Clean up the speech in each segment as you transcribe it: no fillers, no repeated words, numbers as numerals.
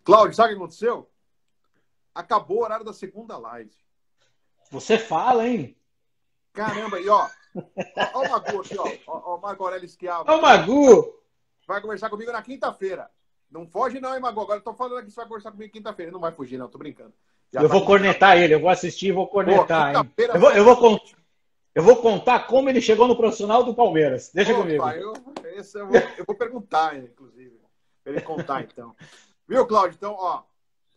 Cláudio, sabe o que aconteceu? Acabou o horário da segunda live. Você fala, hein? Caramba, e ó o Magu aqui, ó o Marco Aurélio Schiavo Ô, aqui, ó. Magu! Vai conversar comigo na quinta-feira. Não foge não, hein, Magu? Agora eu tô falando aqui, você vai conversar comigo quinta-feira. Ele não vai fugir, não, tô brincando. Já Eu tá vou combinado. cornetar ele, eu vou assistir e vou Pô, cornetar, hein? quinta-feira Eu vou, só eu pra vou, con- gente. eu vou contar como ele chegou no profissional do Palmeiras. Deixa Opa, comigo. eu vou perguntar, inclusive, pra ele contar, então. Viu, Cláudio? Então, ó,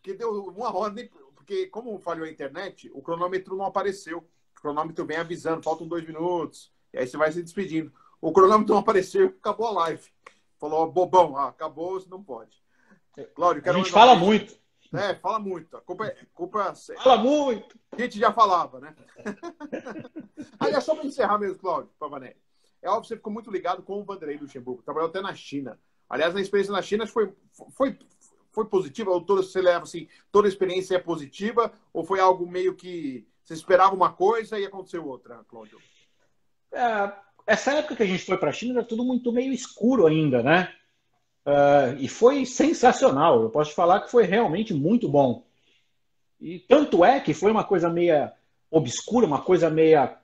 que deu uma hora, porque como falhou a internet, o cronômetro não apareceu. O cronômetro vem avisando, faltam 2 minutos, e aí você vai se despedindo. O cronômetro não apareceu, acabou a live. Falou, ó, bobão, acabou, você não pode. Cláudio, A quero gente mais uma fala vez. muito. Fala muito. A culpa Fala muito. a gente já falava, né? Aliás, só para encerrar mesmo, Cláudio Pavanelli. É óbvio que você ficou muito ligado com o Vanderlei Luxemburgo. Trabalhou até na China. Aliás, a experiência na China foi positiva? Ou você leva assim, toda a experiência é positiva? Ou foi algo meio que você esperava uma coisa e aconteceu outra, Cláudio? Essa época que a gente foi para a China era tudo muito meio escuro ainda, né? E foi sensacional. Eu posso te falar que foi realmente muito bom. E tanto é que foi uma coisa meia obscura, uma coisa meia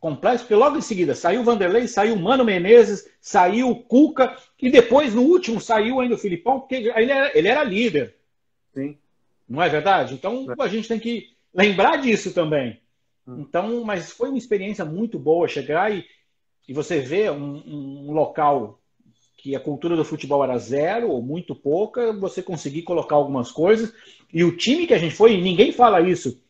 complexa, porque logo em seguida saiu o Vanderlei, saiu o Mano Menezes, saiu o Cuca, e depois, no último, saiu ainda o Filipão, porque ele era líder. Sim. Não é verdade? Então a gente tem que lembrar disso também. Então, mas foi uma experiência muito boa chegar e você vê um local que a cultura do futebol era zero ou muito pouca, você conseguir colocar algumas coisas. E o time que a gente foi, e ninguém fala isso,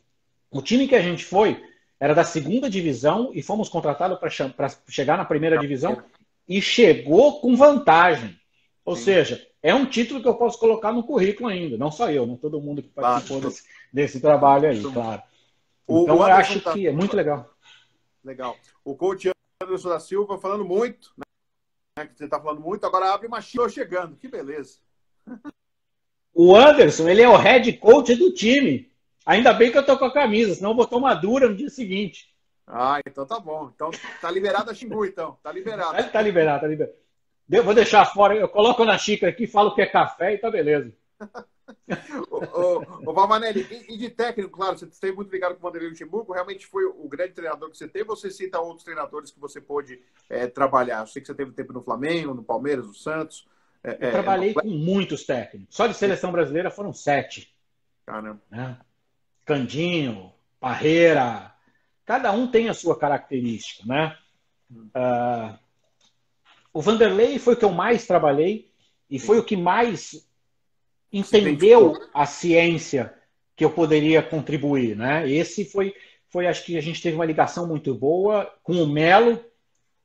o time que a gente foi era da segunda divisão e fomos contratados para chegar na primeira divisão e chegou com vantagem. Ou Sim. seja, é um título que eu posso colocar no currículo ainda, não só eu, né? Todo mundo que participou Claro. desse trabalho aí, claro. O Então eu Anderson acho tá que é muito legal. legal. O coach Anderson da Silva falando muito, né? Que você tá falando muito, agora abre uma China chegando. Que beleza. O Anderson, ele é o head coach do time. Ainda bem que eu tô com a camisa, senão eu vou tomar dura no dia seguinte. Então tá bom. Então tá liberado a Xingu, então. Tá liberado. Tá liberado, tá liberado. Eu vou deixar fora, eu coloco na xícara aqui, falo que é café e tá beleza. Ô, Valvanelli, e de técnico, claro, você esteve muito ligado com o Vanderlei Luxemburgo, realmente foi o grande treinador que você teve, ou você cita outros treinadores que você pôde trabalhar? Eu sei que você teve tempo no Flamengo, no Palmeiras, no Santos. Eu trabalhei com muitos técnicos. Só de seleção brasileira foram 7. Caramba. Né? Candinho, Parreira, cada um tem a sua característica, né? O Vanderlei foi o que eu mais trabalhei e foi o que mais entendeu a ciência que eu poderia contribuir, né? Esse foi, acho que a gente teve uma ligação muito boa com o Melo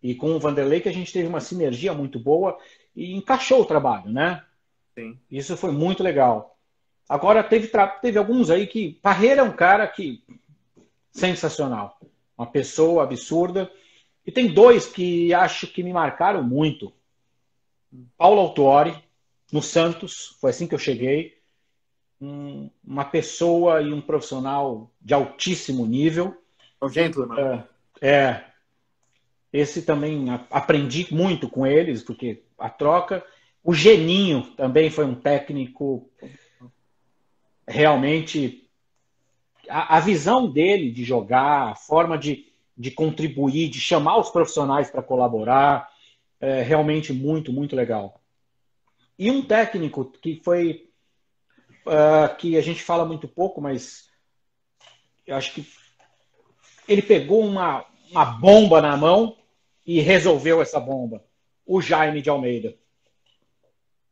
e com o Vanderlei, que a gente teve uma sinergia muito boa e encaixou o trabalho, né? Sim. Isso foi muito legal. Agora, teve alguns aí que... Parreira é um cara que... sensacional. Uma pessoa absurda. E tem 2 que acho que me marcaram muito. Paulo Autuori, no Santos, foi assim que eu cheguei. Uma pessoa e um profissional de altíssimo nível. O gentleman. Esse também aprendi muito com eles, porque a troca. O Geninho também foi um técnico realmente. A visão dele de jogar, a forma de contribuir, de chamar os profissionais para colaborar, é realmente muito, muito legal. E um técnico que foi. Que a gente fala muito pouco, mas eu acho que ele pegou uma bomba na mão e resolveu essa bomba. O Jaime de Almeida.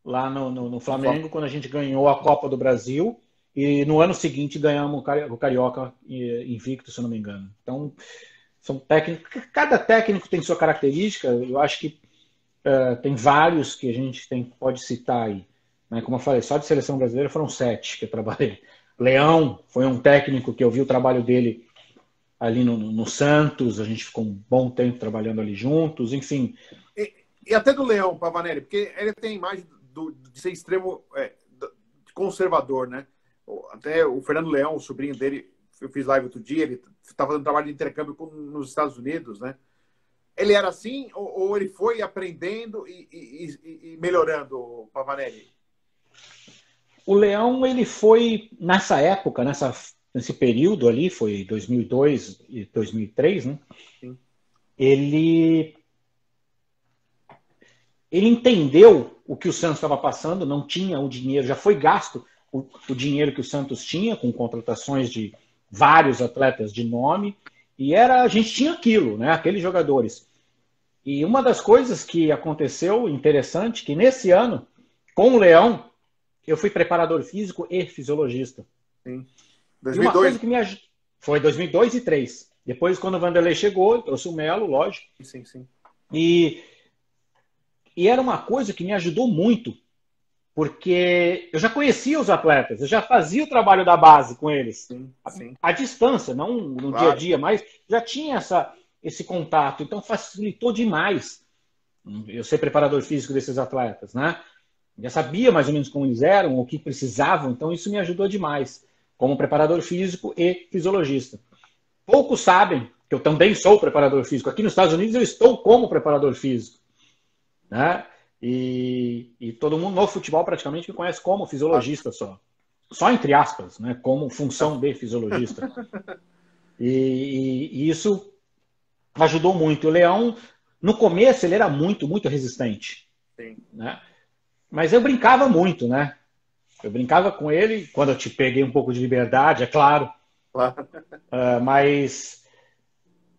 Lá no Flamengo, quando a gente ganhou a Copa do Brasil. E no ano seguinte ganhamos o Carioca invicto, se eu não me engano. Então, são técnicos. Cada técnico tem sua característica. Eu acho que tem vários que a gente pode citar aí. Né? Como eu falei, só de seleção brasileira foram 7 que eu trabalhei. Leão foi um técnico que eu vi o trabalho dele ali no Santos. A gente ficou um bom tempo trabalhando ali juntos. Enfim. E até do Leão, Pavanelli, porque ele tem a imagem de ser extremo conservador, né? Até o Fernando Leão, o sobrinho dele, eu fiz live outro dia, ele está fazendo trabalho de intercâmbio nos Estados Unidos, né? Ele era assim ou ele foi aprendendo e melhorando, Pavanelli? O Leão, ele foi, nessa época, nesse período ali, foi 2002 e 2003, né? Sim. Ele entendeu o que o Santos estava passando, não tinha o dinheiro, já foi gasto o dinheiro que o Santos tinha, com contratações de vários atletas de nome, e a gente tinha aquilo, né? Aqueles jogadores. E uma das coisas que aconteceu interessante, que nesse ano, com o Leão, eu fui preparador físico e fisiologista. Sim. E uma 2002. coisa que me ajudou, foi 2002 e 2003. Depois, quando o Vanderlei chegou, eu trouxe o Melo, lógico. Sim, sim. E era uma coisa que me ajudou muito, porque eu já conhecia os atletas, eu já fazia o trabalho da base com eles. Sim, sim. À distância, não no dia a dia, mas já tinha esse contato. Então, facilitou demais eu ser preparador físico desses atletas, né? Já sabia mais ou menos como eles eram, o que precisavam, então isso me ajudou demais, como preparador físico e fisiologista. Poucos sabem que eu também sou preparador físico. Aqui nos Estados Unidos eu estou como preparador físico, né? E todo mundo no futebol praticamente me conhece como fisiologista só entre aspas, né? Como função de fisiologista. E isso ajudou muito. O Leão, no começo, ele era muito, muito resistente. Sim. Né? Mas eu brincava muito, né? Eu brincava com ele quando eu te peguei um pouco de liberdade, é claro. Claro. Mas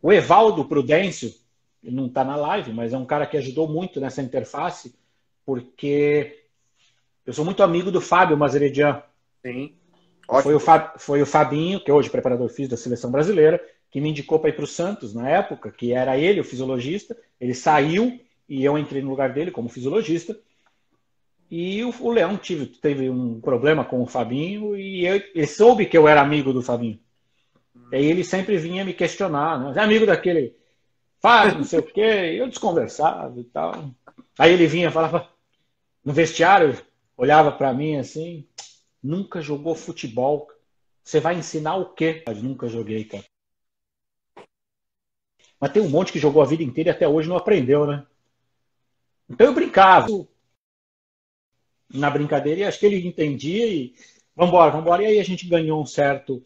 o Evaldo Prudêncio, ele não está na live, mas é um cara que ajudou muito nessa interface, porque eu sou muito amigo do Fábio Mazeredian. Sim. Foi o Fabinho, que é hoje preparador físico da seleção brasileira, que me indicou para ir para o Santos na época, que era ele o fisiologista. Ele saiu e eu entrei no lugar dele como fisiologista. E o Leão teve um problema com o Fabinho e ele soube que eu era amigo do Fabinho. E aí ele sempre vinha me questionar, né? É amigo daquele Fábio, não sei o quê. Eu desconversava e tal. Aí ele vinha, falava no vestiário, olhava para mim assim, nunca jogou futebol. Você vai ensinar o quê? Eu nunca joguei, cara. Mas tem um monte que jogou a vida inteira e até hoje não aprendeu, né? Então eu brincava na brincadeira e acho que ele entendia e vambora. E aí a gente ganhou um certo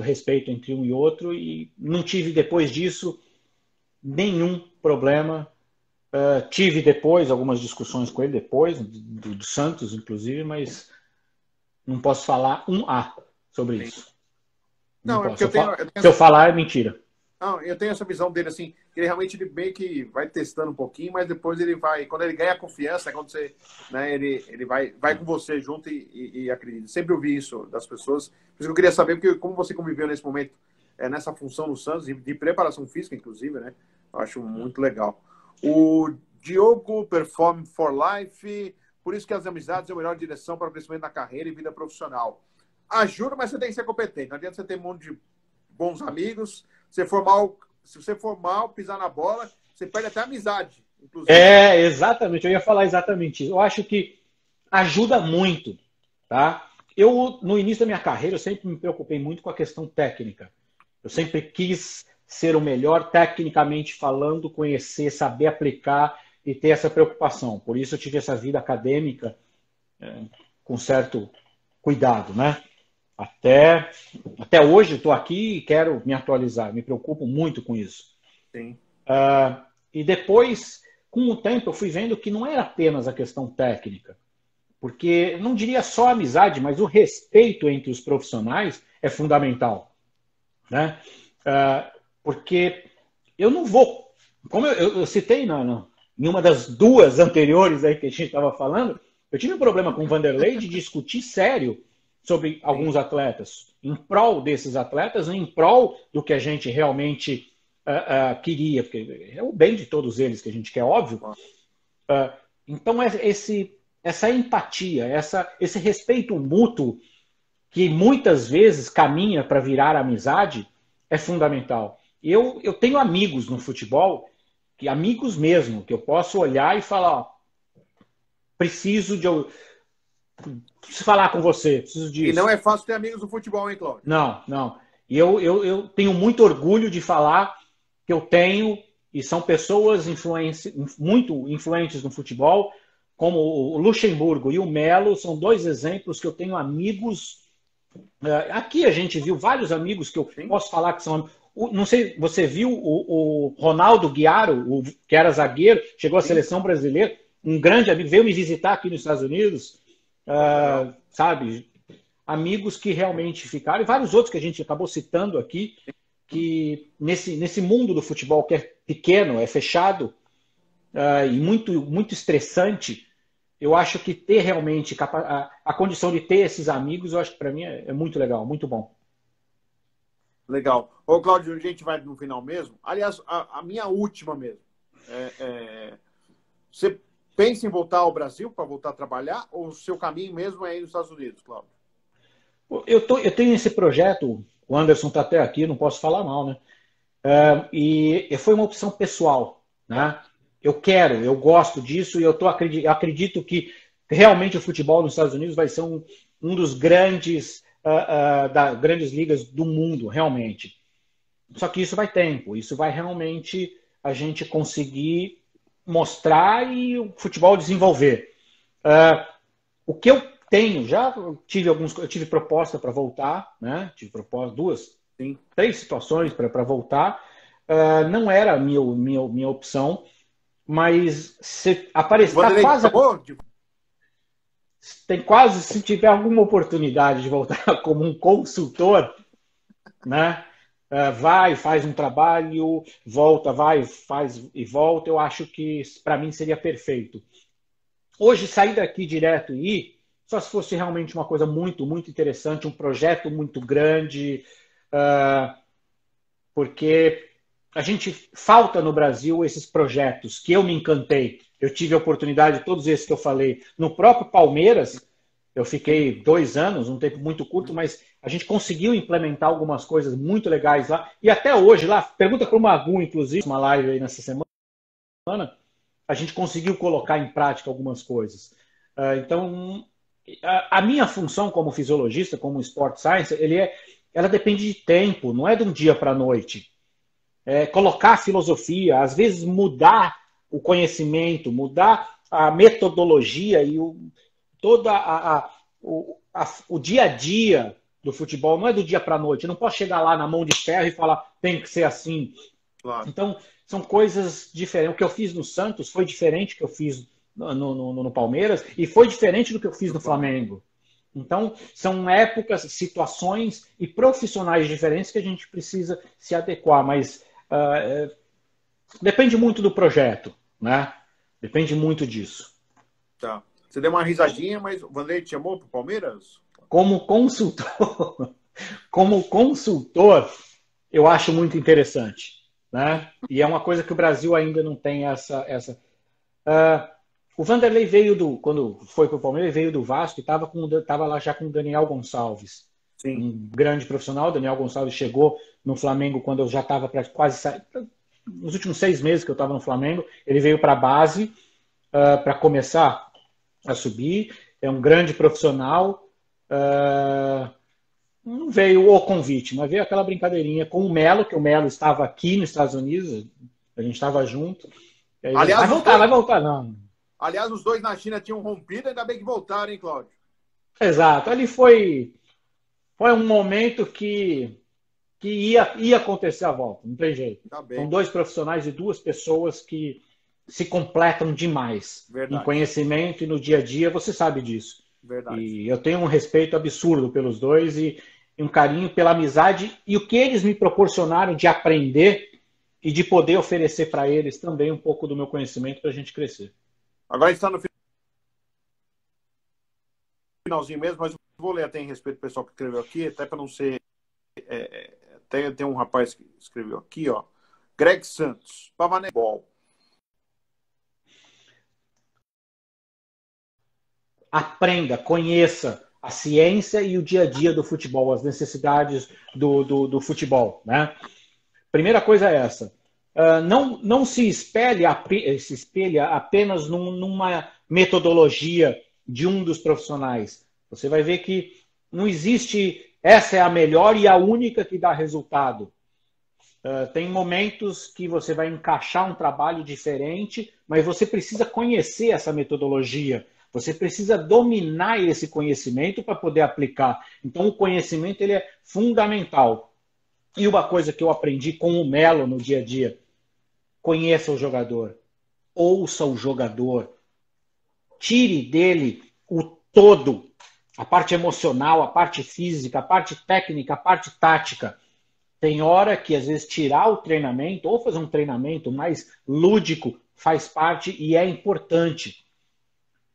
respeito entre um e outro e não tive depois disso nenhum problema. Tive depois algumas discussões com ele depois, do Santos inclusive, mas não posso falar um A sobre isso. Não posso. Se eu falar é mentira. Não, eu tenho essa visão dele assim, que ele realmente meio que vai testando um pouquinho, mas depois ele vai, quando ele ganha a confiança, quando você, né, ele vai com você junto e acredita. Sempre ouvi isso das pessoas. Por isso que eu queria saber, porque como você conviveu nesse momento, nessa função no Santos, de preparação física, inclusive, né? Eu acho muito legal. O Diogo Perform for Life, por isso que as amizades é a melhor direção para o crescimento da carreira e vida profissional. Ajuda, mas você tem que ser competente. Não adianta você ter um monte de bons amigos. Se você for mal, pisar na bola, você perde até a amizade, inclusive. Exatamente. Eu ia falar exatamente isso. Eu acho que ajuda muito, tá? Eu, no início da minha carreira, eu sempre me preocupei muito com a questão técnica. Eu sempre quis ser o melhor tecnicamente falando, conhecer, saber aplicar e ter essa preocupação. Por isso eu tive essa vida acadêmica com certo cuidado, né? Até hoje estou aqui e quero me atualizar, me preocupo muito com isso. Sim. E depois, com o tempo, eu fui vendo que não era apenas a questão técnica, porque não diria só amizade, mas o respeito entre os profissionais é fundamental, né? Porque eu não vou, como eu citei em uma das duas anteriores aí que a gente estava falando, eu tive um problema com o Vanderlei de discutir sério sobre alguns atletas, em prol desses atletas, em prol do que a gente realmente queria, porque é o bem de todos eles que a gente quer, óbvio. Então, essa empatia, esse respeito mútuo, que muitas vezes caminha para virar amizade, é fundamental. Eu tenho amigos no futebol, amigos mesmo, que eu posso olhar e falar, preciso falar com você, preciso disso. E não é fácil ter amigos no futebol, hein, Cláudio? Não. E eu tenho muito orgulho de falar que eu tenho, e são pessoas muito influentes no futebol, como o Luxemburgo e o Melo são dois exemplos que eu tenho amigos. Aqui a gente viu vários amigos que eu posso falar que são. Não sei, você viu o Ronaldo Guiaro, que era zagueiro, chegou à seleção brasileira, um grande amigo, veio me visitar aqui nos Estados Unidos, sabe? Amigos que realmente ficaram, e vários outros que a gente acabou citando aqui, que nesse mundo do futebol que é pequeno, é fechado, e muito estressante, eu acho que ter realmente a condição de ter esses amigos, eu acho que para mim é muito legal, muito bom. Legal. Ô, Cláudio, a gente vai no final mesmo. Aliás, a minha última mesmo. Você pensa em voltar ao Brasil para voltar a trabalhar ou o seu caminho mesmo é ir nos Estados Unidos, Cláudio? Eu tenho esse projeto, o Anderson está até aqui, não posso falar mal, né? E foi uma opção pessoal, né? Eu gosto disso e eu acredito que realmente o futebol nos Estados Unidos vai ser um dos grandes grandes ligas do mundo, realmente. Só que isso vai tempo, isso vai realmente a gente conseguir mostrar e o futebol desenvolver. O que eu tenho, eu tive proposta para voltar, né? Tive proposta, três situações para voltar. Não era a minha opção, mas se aparecer, tem quase, se tiver alguma oportunidade de voltar como um consultor, né? Vai, faz um trabalho, volta, vai, faz e volta, eu acho que para mim seria perfeito. Hoje, sair daqui direto e ir, só se fosse realmente uma coisa muito, muito interessante, um projeto muito grande, porque a gente falta no Brasil esses projetos que eu me encantei. Eu tive a oportunidade, todos esses que eu falei, no próprio Palmeiras, eu fiquei 2 anos, um tempo muito curto, mas a gente conseguiu implementar algumas coisas muito legais lá. E até hoje, lá, pergunta para o Magu, inclusive, uma live aí nessa semana, a gente conseguiu colocar em prática algumas coisas. Então, a minha função como fisiologista, como sport science, ela depende de tempo, não é de um dia para a noite. Colocar a filosofia, às vezes mudar o conhecimento, mudar a metodologia e todo o dia a dia do futebol não é do dia para a noite. Eu não posso chegar lá na mão de ferro e falar tem que ser assim. Claro. Então, são coisas diferentes. O que eu fiz no Santos foi diferente do que eu fiz no Palmeiras e foi diferente do que eu fiz no Flamengo. Então, são épocas, situações e profissionais diferentes que a gente precisa se adequar, mas depende muito do projeto, né? Depende muito disso. Tá. Você deu uma risadinha, mas o Vanderlei te chamou para o Palmeiras? Como consultor, eu acho muito interessante, né? E é uma coisa que o Brasil ainda não tem essa. O Vanderlei quando foi para o Palmeiras, veio do Vasco e estava lá já com o Daniel Gonçalves. Sim. Um grande profissional. O Daniel Gonçalves chegou no Flamengo quando eu já estava quase nos últimos 6 meses que eu estava no Flamengo. Ele veio para a base para começar a subir. É um grande profissional. Não veio o convite, mas veio aquela brincadeirinha com o Melo, que o Melo estava aqui nos Estados Unidos, a gente estava junto. Aliás, vai voltar, não. Aliás, os dois na China tinham rompido, ainda bem que voltaram, hein, Cláudio? Exato. Ali foi um momento que ia acontecer a volta, não tem jeito. Tá bem. São 2 profissionais e 2 pessoas que se completam demais. Verdade. Em conhecimento e no dia a dia, você sabe disso. Verdade. E eu tenho um respeito absurdo pelos dois e um carinho pela amizade e o que eles me proporcionaram de aprender e de poder oferecer para eles também um pouco do meu conhecimento para a gente crescer. Agora a gente está no finalzinho mesmo, mas eu vou ler até em respeito ao pessoal que escreveu aqui, até para não ser... Até tem um rapaz que escreveu aqui, ó. Greg Santos, Pavanebol. Aprenda, conheça a ciência e o dia a dia do futebol, as necessidades do futebol, né? Primeira coisa é essa. Não se espelha apenas numa metodologia de um dos profissionais. Você vai ver que não existe essa é a melhor e a única que dá resultado. Tem momentos que você vai encaixar um trabalho diferente, mas você precisa conhecer essa metodologia. Você precisa dominar esse conhecimento para poder aplicar. Então, o conhecimento ele é fundamental. E uma coisa que eu aprendi com o Melo no dia a dia: conheça o jogador, ouça o jogador, tire dele o todo, a parte emocional, a parte física, a parte técnica, a parte tática. Tem hora que, às vezes, tirar o treinamento ou fazer um treinamento mais lúdico faz parte e é importante.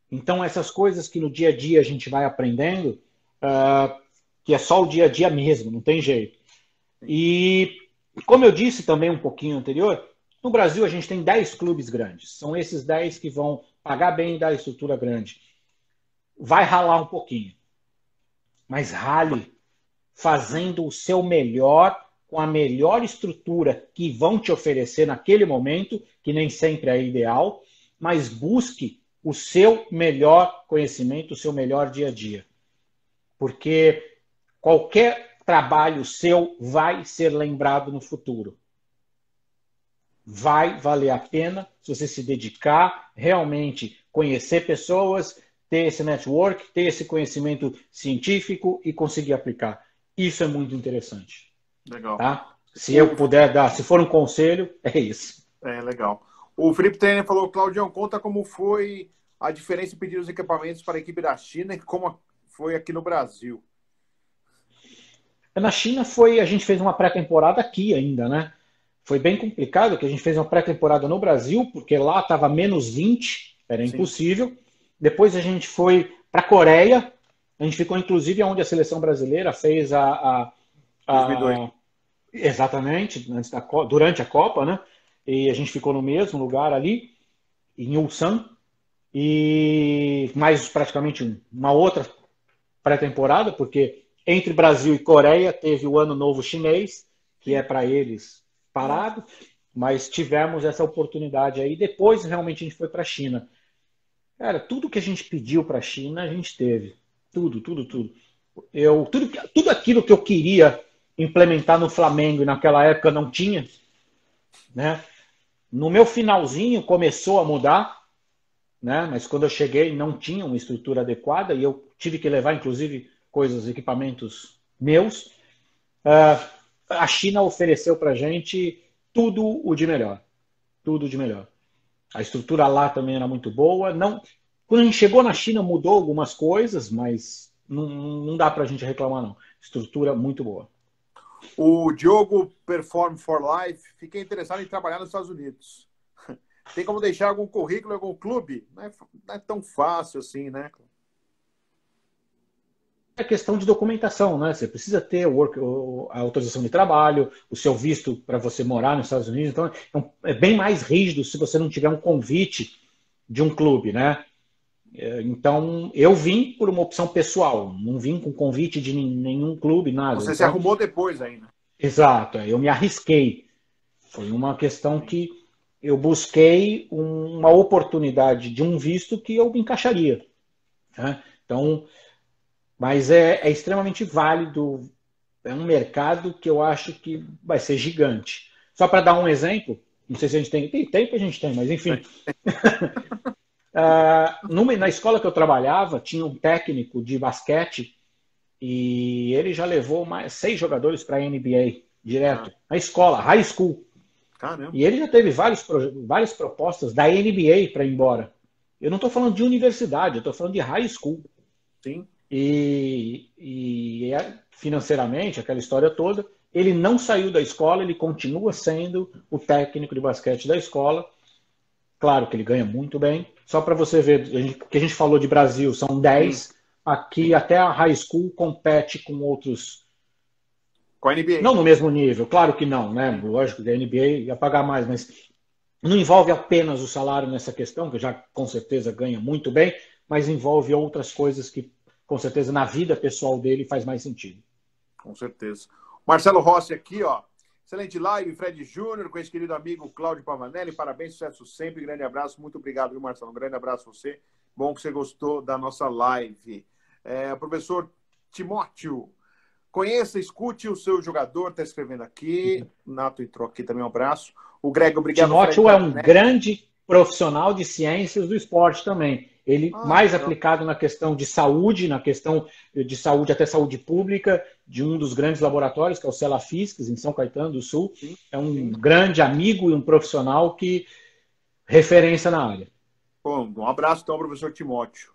Então, essas coisas que no dia a dia a gente vai aprendendo, que é só o dia a dia mesmo, não tem jeito. E, como eu disse também um pouquinho anterior, no Brasil a gente tem 10 clubes grandes. São esses 10 que vão pagar bem e dar estrutura grande. Vai ralar um pouquinho, mas rale fazendo o seu melhor, com a melhor estrutura que vão te oferecer naquele momento, que nem sempre é ideal, mas busque o seu melhor conhecimento, o seu melhor dia a dia. Porque qualquer trabalho seu vai ser lembrado no futuro. Vai valer a pena se você se dedicar, realmente conhecer pessoas, ter esse network, ter esse conhecimento científico e conseguir aplicar. Isso é muito interessante. Legal. Tá? Se eu puder dar, se for um conselho, é isso. Legal. O Felipe Trainer falou: Claudião, conta como foi a diferença em pedir os equipamentos para a equipe da China e como foi aqui no Brasil. Na China a gente fez uma pré-temporada aqui ainda, né? Foi bem complicado, que a gente fez uma pré-temporada no Brasil, porque lá estava menos 20, era impossível. Depois a gente foi para a Coreia, a gente ficou inclusive onde a seleção brasileira fez 2002. Exatamente, durante a Copa, né? E a gente ficou no mesmo lugar ali, em Ulsan, e mais praticamente uma outra pré-temporada, porque entre Brasil e Coreia teve o Ano Novo Chinês, que é para eles parado, mas tivemos essa oportunidade aí. Depois, realmente, a gente foi para a China. Cara, tudo que a gente pediu para a China, a gente teve. Tudo, tudo, tudo. Tudo aquilo que eu queria implementar no Flamengo e naquela época não tinha, né? No meu finalzinho começou a mudar, né? Mas quando eu cheguei não tinha uma estrutura adequada e eu tive que levar, inclusive, equipamentos meus. A China ofereceu para a gente tudo o de melhor. Tudo de melhor. A estrutura lá também era muito boa. Não, quando a gente chegou na China mudou algumas coisas, mas não dá para a gente reclamar não. Estrutura muito boa. O Diogo Perform for Life fica interessado em trabalhar nos Estados Unidos. Tem como deixar algum currículo em algum clube? Não é tão fácil assim, né? É questão de documentação, né? Você precisa ter a autorização de trabalho, o seu visto para você morar nos Estados Unidos. Então, é bem mais rígido se você não tiver um convite de um clube, né? Então, eu vim por uma opção pessoal, não vim com convite de nenhum clube, nada. Você então, se arrumou depois ainda. Exato, eu me arrisquei. Foi uma questão que eu busquei uma oportunidade de um visto que eu me encaixaria. Né? Então, mas é extremamente válido, é um mercado que eu acho que vai ser gigante. Só para dar um exemplo, não sei se a gente tem tempo, a gente tem, mas enfim. Na escola que eu trabalhava, tinha um técnico de basquete e ele já levou 6 jogadores para a NBA direto, na escola, high school. Caramba. E ele já teve várias propostas da NBA para ir embora. Eu não estou falando de universidade, eu estou falando de high school. Sim. E financeiramente, aquela história toda, ele não saiu da escola, ele continua sendo o técnico de basquete da escola. Claro que ele ganha muito bem. Só para você ver, que a gente falou de Brasil, são 10. Sim. Aqui Sim. Até a high school compete com outros. Com a NBA. Não no mesmo nível, claro que não, né? Lógico que a NBA ia pagar mais, mas não envolve apenas o salário nessa questão, que já com certeza ganha muito bem, mas envolve outras coisas que com certeza na vida pessoal dele faz mais sentido. Com certeza. Marcelo Rossi aqui, ó. Excelente live, Fred Júnior, com esse querido amigo Cláudio Pavanelli. Parabéns, sucesso sempre. Grande abraço. Muito obrigado, viu, Marcelo? Um grande abraço a você. Bom que você gostou da nossa live. Professor Timóteo, Conheça, escute o seu jogador, está escrevendo aqui. O Nato entrou aqui também, um abraço. O Greg, obrigado. Timóteo é um grande profissional de ciências do esporte também. Ele mais legal. aplicado na questão de saúde, na questão de saúde, até saúde pública, de um dos grandes laboratórios, que é o Celafisques, em São Caetano do Sul. Sim, é um grande amigo e um profissional que referência na área. Bom, um abraço então, professor Timóteo.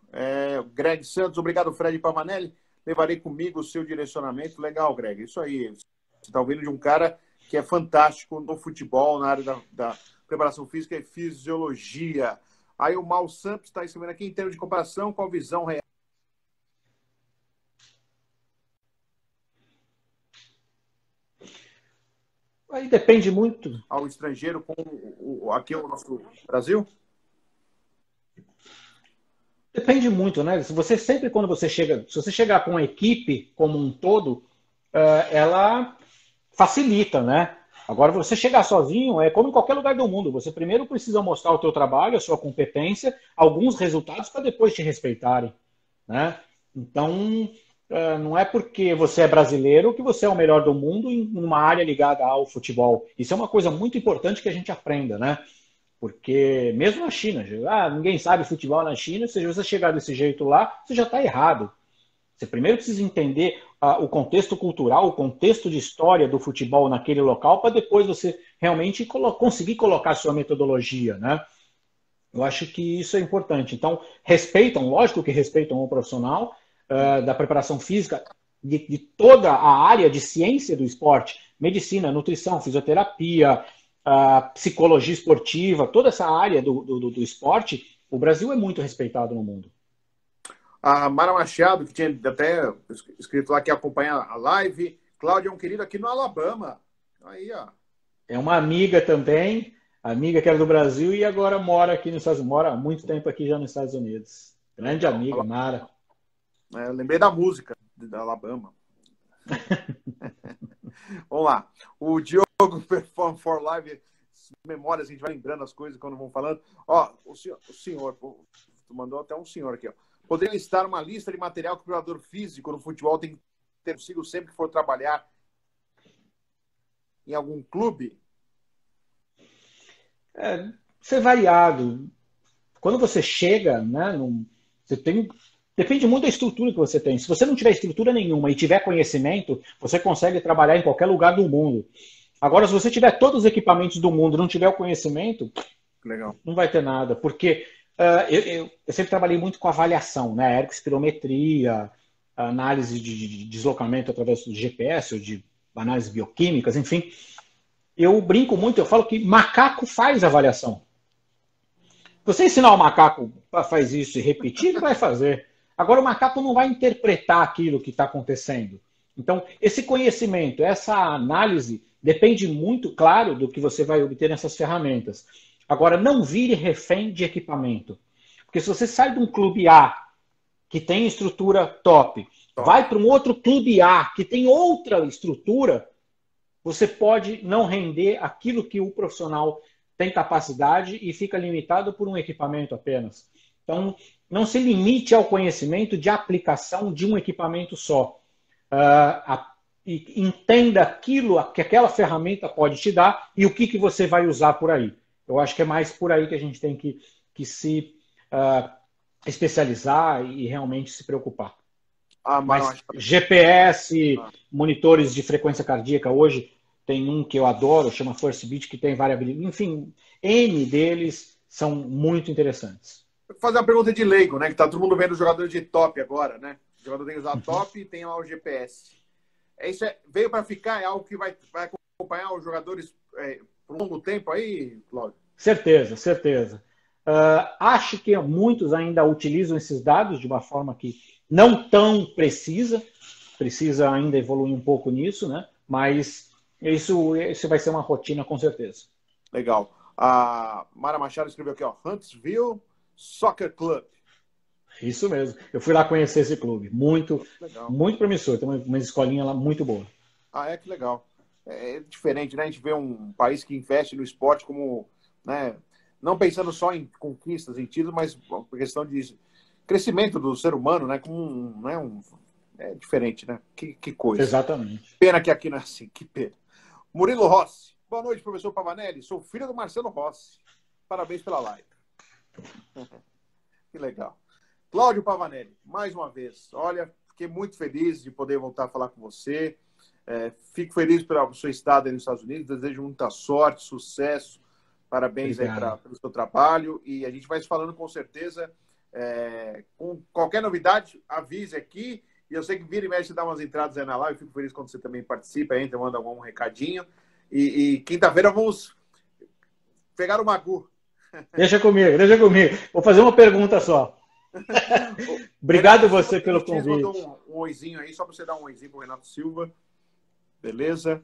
Greg Santos, obrigado, Fred Pavanelli. Levarei comigo o seu direcionamento. Legal, Greg. Isso aí. Você está ouvindo de um cara que é fantástico no futebol, na área da preparação física e fisiologia. Aí o Mal Santos está escrevendo aqui, em termos de comparação com a visão real. Aí depende muito. Ao estrangeiro com aqui o nosso Brasil? Depende muito, né? Se você sempre, quando você chega, se você chegar com a equipe como um todo, ela facilita, né? Agora, você chegar sozinho é como em qualquer lugar do mundo. Você primeiro precisa mostrar o teu trabalho, a sua competência, alguns resultados para depois te respeitarem, né? Então, não é porque você é brasileiro que você é o melhor do mundo em uma área ligada ao futebol. Isso é uma coisa muito importante que a gente aprenda, né? Porque mesmo na China, ninguém sabe futebol na China, se você chegar desse jeito lá, você já está errado. Você primeiro precisa entender o contexto cultural, o contexto de história do futebol naquele local, para depois você realmente conseguir colocar a sua metodologia, né? Eu acho que isso é importante. Então, respeitam, lógico que respeitam o profissional da preparação física, de toda a área de ciência do esporte, medicina, nutrição, fisioterapia, psicologia esportiva, toda essa área do esporte, o Brasil é muito respeitado no mundo. A Mara Machado, que tinha até escrito lá que acompanha a live. Cláudia é um querido aqui no Alabama. Aí, ó. É uma amiga também, amiga que era do Brasil e agora mora aqui nos Estados Unidos, mora há muito tempo aqui já nos Estados Unidos. Grande amiga, Mara. Eu lembrei da música da Alabama. Vamos lá. O Diogo Perform for Live, memórias, a gente vai lembrando as coisas quando vão falando. Ó, o senhor tu mandou até um senhor aqui, ó. Poderia listar uma lista de material que o preparador físico no futebol tem que ter consigo sempre que for trabalhar em algum clube? Ser variado. Quando você chega, né, você tem, depende muito da estrutura que você tem. Se você não tiver estrutura nenhuma e tiver conhecimento, você consegue trabalhar em qualquer lugar do mundo. Agora, se você tiver todos os equipamentos do mundo e não tiver o conhecimento, legal, não vai ter nada. Porque eu sempre trabalhei muito com avaliação, né? Ergospirometria, análise de deslocamento através do GPS, ou de análises bioquímicas, enfim. Eu brinco muito, eu falo que macaco faz avaliação. Você ensinar o macaco para fazer isso e repetir, ele vai fazer. Agora, o macaco não vai interpretar aquilo que está acontecendo. Então, esse conhecimento, essa análise, depende muito, claro, do que você vai obter nessas ferramentas. Agora, não vire refém de equipamento. Porque se você sai de um clube A, que tem estrutura top, vai para um outro clube A, que tem outra estrutura, você pode não render aquilo que o profissional tem capacidade e fica limitado por um equipamento apenas. Então, não se limite ao conhecimento de aplicação de um equipamento só. E entenda aquilo que aquela ferramenta pode te dar e o que você vai usar por aí. Eu acho que é mais por aí que a gente tem que se especializar e realmente se preocupar. Mas GPS, monitores de frequência cardíaca hoje, tem um que eu adoro, chama First Beat, que tem variabilidade. Enfim, N deles são muito interessantes. Vou fazer uma pergunta de leigo, né? Que tá todo mundo vendo o jogador de top agora, né? O jogador tem que usar top e tem lá o GPS. Isso veio para ficar? É algo que vai acompanhar os jogadores por um longo tempo aí, Cláudio? Certeza, certeza. Acho que muitos ainda utilizam esses dados de uma forma que não tão precisa ainda evoluir um pouco nisso, né? Mas isso vai ser uma rotina com certeza. Legal. A Mara Machado escreveu aqui, ó, Huntsville Soccer Club. Isso mesmo. Eu fui lá conhecer esse clube. Muito promissor. Tem uma escolinha lá muito boa. Que legal. É diferente, né? A gente vê um país que investe no esporte como, né? Não pensando só em conquistas, em títulos, mas por questão de crescimento do ser humano, né? Como É diferente, né? Que coisa. Exatamente. Pena que aqui não é assim, que pena. Murilo Rossi. Boa noite, professor Pavanelli. Sou filho do Marcelo Rossi. Parabéns pela live. Que legal. Cláudio Pavanelli, mais uma vez. Olha, fiquei muito feliz de poder voltar a falar com você. Fico feliz pela sua estada aí nos Estados Unidos. Desejo muita sorte, sucesso. Parabéns aí pelo seu trabalho. E a gente vai se falando com certeza. Com qualquer novidade, avise aqui. E eu sei que vira e mexe dá umas entradas aí na live. Eu fico feliz quando você também participa, entra, manda algum recadinho. E quinta-feira vamos pegar o Magu. Deixa comigo, deixa comigo. Vou fazer uma pergunta só. Obrigado você pelo convite. Mandou um oizinho aí, só para você dar um oizinho pro Renato Silva. Beleza?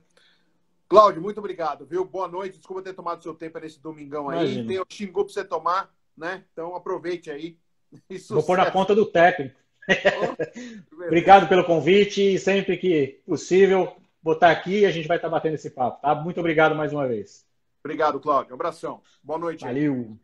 Cláudio, muito obrigado, viu? Boa noite. Desculpa ter tomado seu tempo nesse domingão aí. Imagina. Tem o Xingu para você tomar, né? Então aproveite aí. Vou pôr na conta do técnico. Obrigado pelo convite e sempre que possível vou estar aqui e a gente vai estar batendo esse papo, tá? Muito obrigado mais uma vez. Obrigado, Cláudio. Um abração. Boa noite. Valeu. Aí.